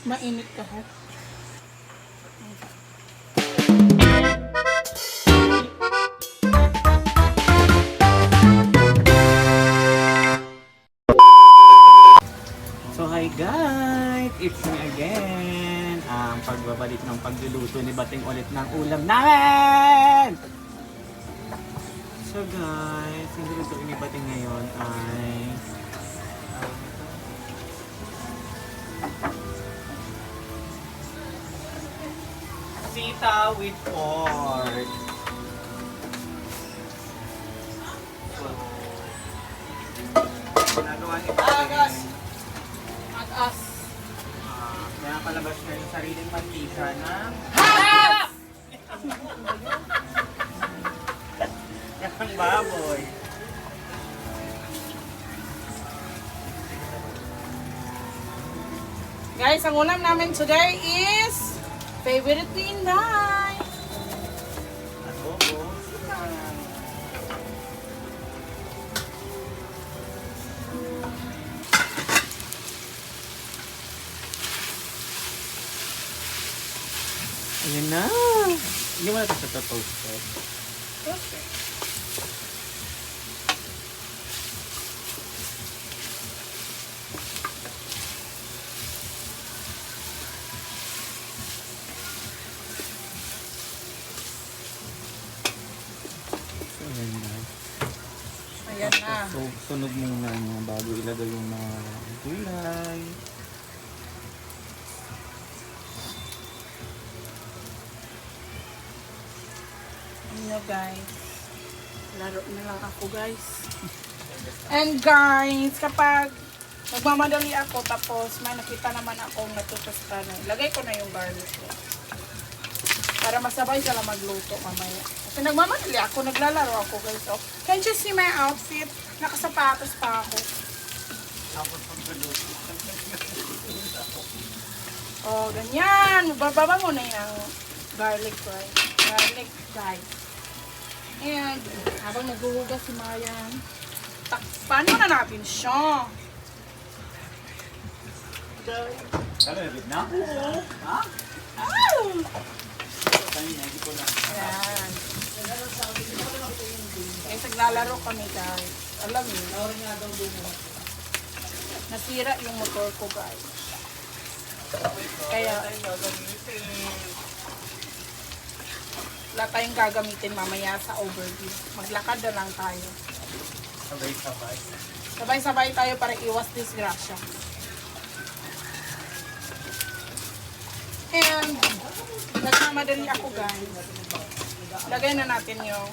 Mainit ka ha. So hi guys! It's me again! Ang pagbabalik ng pagluluto ni Bating ulit ng ulam namin! So guys, yung lutuin ni Bating ngayon ay sita with pork. So, ginagawa ni Bating. At-as. Kaya palabas na yung sariling mantika ng Harap! yung baboy. Guys, ang ulam namin today is favorite Pinday. Adobo. Ayan na. Hindi mo natin sa toast. Okay. So, ayan na. Ayan na. So, sunog muna niya bago ilagay yung mga gulay. Ano guys, laro na lang ako guys. And guys, kapag nagmamadali ako tapos may nakita naman akong natutusta na, ilagay ko na yung garlic ko. Para masabay sila magluto mamaya. Kasi nagmamadali ako, naglalaro ako guys. Oh, can't you see my outfit? Nakasapatos pa ako. Tapos pagkaluto. Oh, ganyan. Bababa mo na yung garlic rice. Garlic guys. And habang naghuhugas si Mayan, takpan mo na natin siya. Kala nabit na? Ha? Oh! Kanina, hindi ko lang. Ayan. Guys, naglalaro kami guys. Alam niyo, nasira yung motor ko guys. Kaya, wala tayong gagamitin mamaya sa overview. Maglakad na lang tayo. Sabay-sabay. Sabay-sabay tayo para iwas disgrasya. And, nagmamadali ako guys. Lagay na natin yung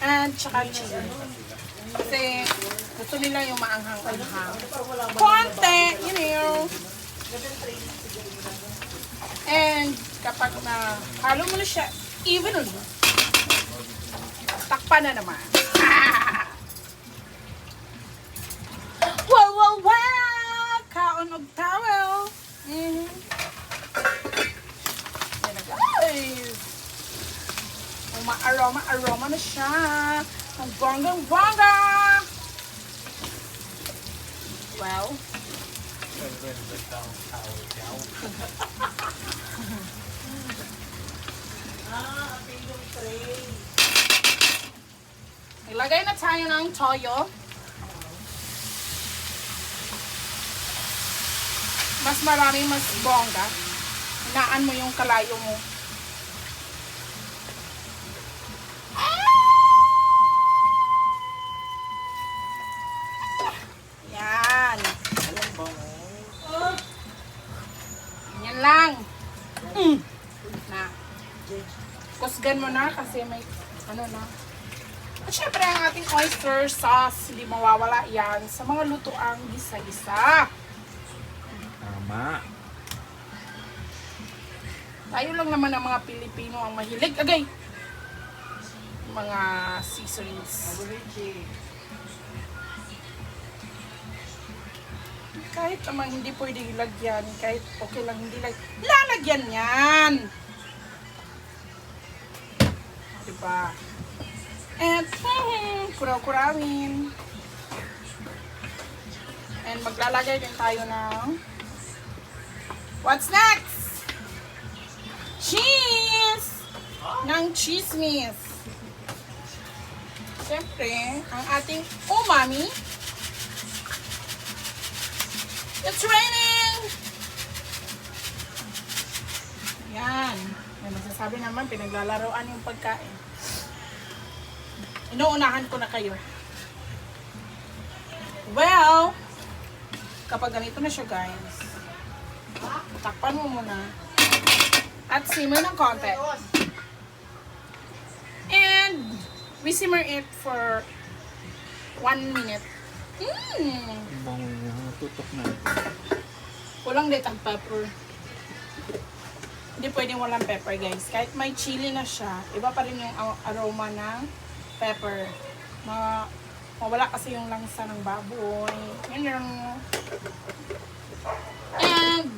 and tsaka chili. Kasi gusto nila yung maanghang-anghang. Konti, you know. And kapag na halo mo na siya evenly, takpan na naman. Wow, wow, wow! Kaon og towel. Yan na guys. Aroma na siya. Ang bonggang-bongga. Well, ilagay na tayo ng toyo. Mas marami, mas bongga. Hinaan mo yung kalayo mo. Yan. Yan lang. Na. Kusgan mo na kasi may ano na. At syempre ang ating oyster sauce, hindi mawawala yan sa mga lutoang gisa-gisa. Tama. Tayo lang naman ang mga Pilipino ang mahilig. Agay! Mga seasonings. Kahit naman hindi pwedeng ilagyan, kahit okay lang hindi lalagyan yan! Diba? And, kuraw-kurawin. And maglalagay din tayo ng What's next? Cheese! Ng chismis. Siyempre, ang ating umami. It's raining! Yan. May masasabi naman, pinaglalaroan yung pagkain. Inuunahan ko na kayo. Well, kapag ganito na siya guys, takpan mo muna at simmer ng konti. And we simmer it for 1 minute. Bango niya, tutok na. Walang little pepper. Hindi pwedeng walang pepper guys. Kahit may chili na siya, iba pa rin yung aroma ng pepper. Mawala kasi yung langsa ng baboy. Yun. And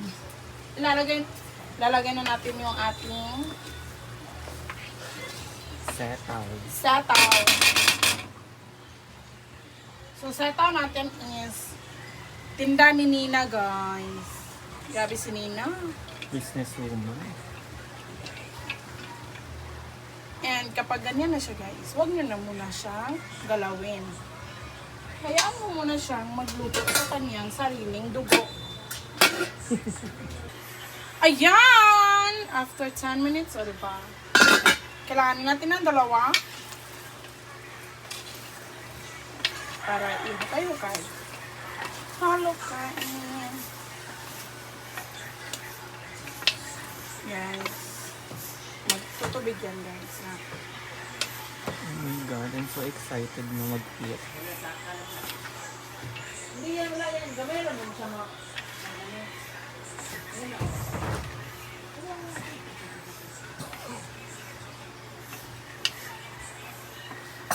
lalagay na natin yung ating setaw. So setaw natin is tinda ni Nina guys. Grabe si Nina. Businesswoman. And kapag ganyan na siya guys, huwag nyo na muna siyang galawin. Hayaan mo muna siyang magluto sa kanyang sariling dugo. Ayan! After 10 minutes, o diba? Kailangan natin ng 2 para ihukay-hukay. Halukain. Guys, magtutubig yan guys. Oh my God, I'm so excited na mag-eat. Hindi yan wala yan. Gamay lang mo siya mga.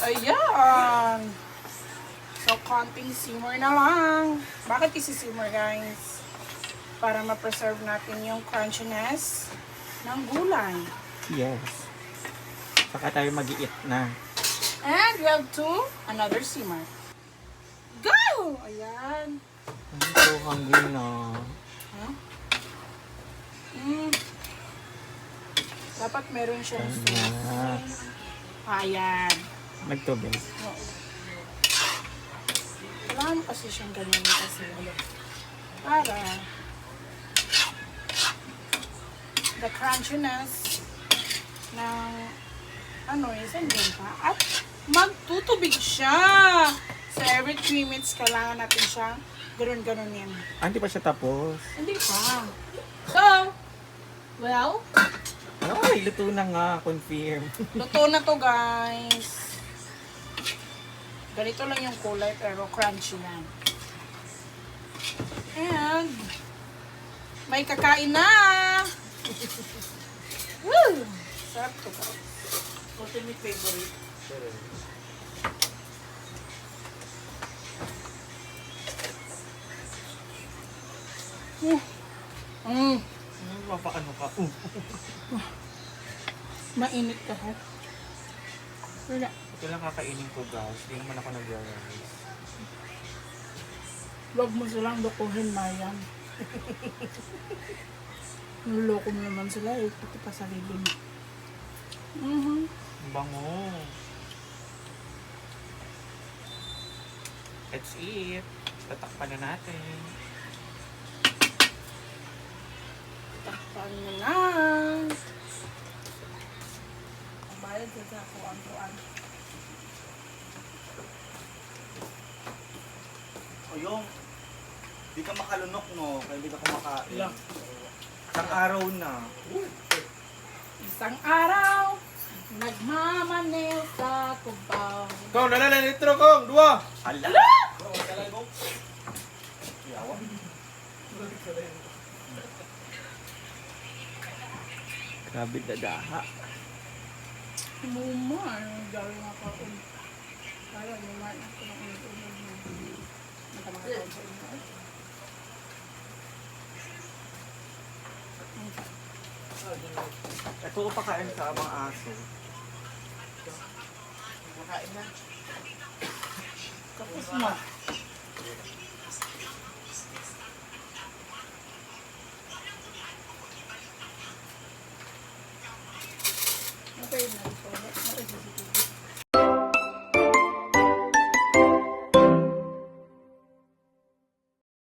Ayan. So, konting simmer na lang. Bakit isi-simmer guys? Para ma-preserve natin yung crunchiness ng gulay. Yes. Saka tayo mag-eat na. And we have another simmer. Go! Ayan. I'm so hungry na. Huh? Dapat meron siyang sauce. Ayan. Magtubig. Oo. Kailangan kasi siyang ganyan kasi. Para the crunchiness ng is andyan pa. At magtutubig siya. So every 3 minutes kailangan natin siya ganun-ganun yan. Hindi pa siya tapos. Hindi pa. So, well, Ay, luto na nga. Confirm. luto na to guys. Ganito lang yung kulay pero crunchy yan. And may kakain na! Woo! Sarap to guys. Ultimate favorite. Mapaano ka? Mainit ka ha? Wala. Ito lang kakainin ko guys. Hindi naman ako nag-realize. Huwag mo silang lukuhin, Mayan. Nuloko mo naman sila eh. Pati pa sa libing. Ang bango. Let's eat. Tatakpan na natin. Takpan mo na. Ang bayad sa kuwan-kuwan. O yung, di ka makalunok no, kaya di ka kumakain. Ilang? Isang araw na. Isang araw, nagmamaneho sa kubaw. Kong, dala litro kong, 2! Ala! Yawa. Grabe dadaha. Mumar, gawin ako. Kaya, mumar na ako ng ulit-ulit na. Nakamakataon sa inyo. Ito ko pakain sa mga aso. Pakain na. Tapos na.